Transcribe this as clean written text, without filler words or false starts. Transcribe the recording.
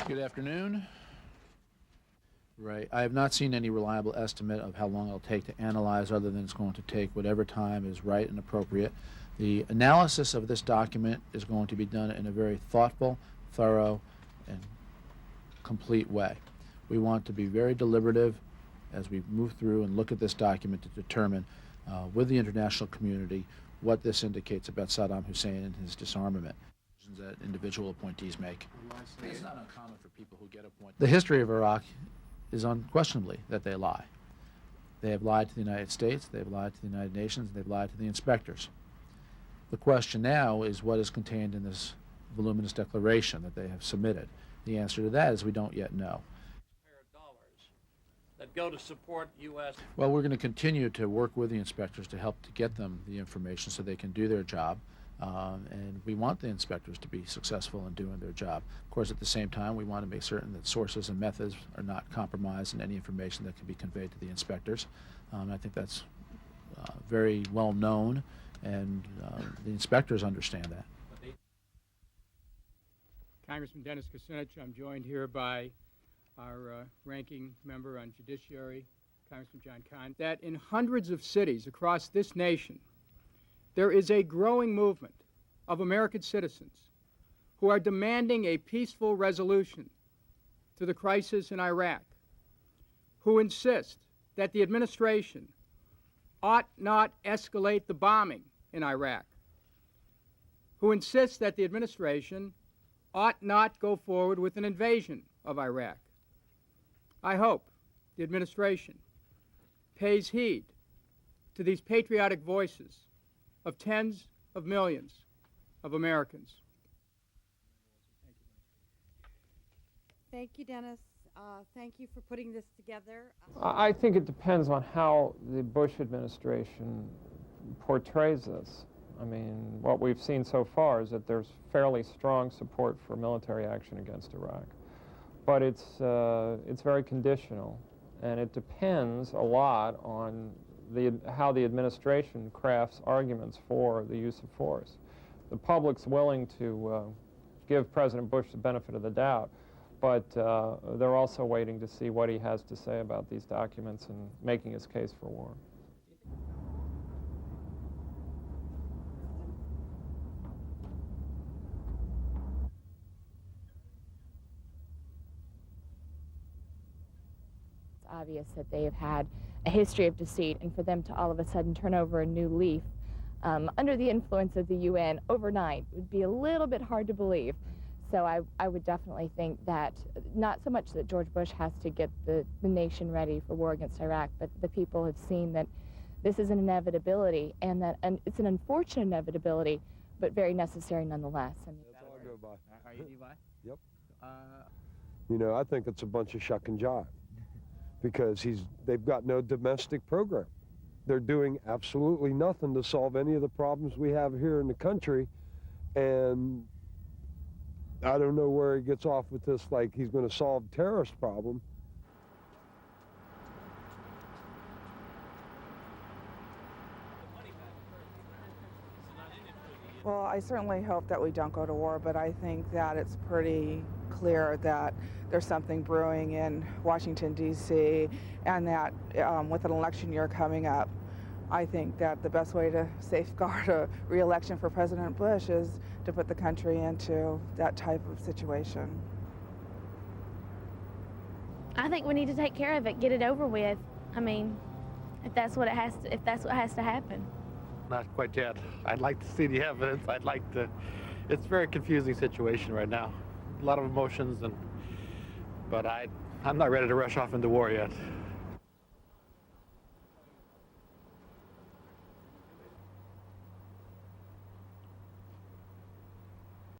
Good afternoon. Right. I have not seen any reliable estimate of how long it'll take to analyze, other than it's going to take whatever time is right and appropriate. The analysis of this document is going to be done in a very thoughtful, thorough, and complete way. We want to be very deliberative as we move through and look at this document to determine with the international community what this indicates about Saddam Hussein and his disarmament that individual appointees make. It's not uncommon for people who get appointed. The history of Iraq is unquestionably that they lie. They have lied to the United States, they've lied to the United Nations, they've lied to the inspectors. The question now is what is contained in this voluminous declaration that they have submitted. The answer to that is we don't yet know. That go to support U.S. Well, we're going to continue to work with the inspectors to help to get them the information so they can do their job. And we want the inspectors to be successful in doing their job. Of course, at the same time, we want to make certain that sources and methods are not compromised in any information that can be conveyed to the inspectors. I think that's very well known, and the inspectors understand that. Congressman Dennis Kucinich, I'm joined here by our ranking member on Judiciary, Congressman John Kahn, that in hundreds of cities across this nation, there is a growing movement of American citizens who are demanding a peaceful resolution to the crisis in Iraq, who insist that the administration ought not escalate the bombing in Iraq, who insist that the administration ought not go forward with an invasion of Iraq. I hope the administration pays heed to these patriotic voices of tens of millions of Americans. Thank you, Dennis. Thank you for putting this together. I think it depends on how the Bush administration portrays this. I mean, what we've seen so far is that there's fairly strong support for military action against Iraq. But it's very conditional, and it depends a lot on how the administration crafts arguments for the use of force. The public's willing to give President Bush the benefit of the doubt, but they're also waiting to see what he has to say about these documents and making his case for war. It's obvious that they have had a history of deceit, and for them to all of a sudden turn over a new leaf under the influence of the UN overnight would be a little bit hard to believe. So I would definitely think that not so much that George Bush has to get the nation ready for war against Iraq, but the people have seen that this is an inevitability, and it's an unfortunate inevitability, but very necessary nonetheless. I mean, that's all I go by. Are you DY? Yep. You know, I think it's a bunch of shuck and jive, because they've got no domestic program. They're doing absolutely nothing to solve any of the problems we have here in the country, and I don't know where he gets off with this, like he's going to solve terrorist problem. Well, I certainly hope that we don't go to war, but I think that it's pretty clear that there's something brewing in Washington, D.C., and that with an election year coming up, I think that the best way to safeguard a re-election for President Bush is to put the country into that type of situation. I think we need to take care of it, get it over with. I mean, if that's what has to happen. Not quite yet. I'd like to see the evidence. It's a very confusing situation right now. A lot of emotions, but I'm not ready to rush off into war yet.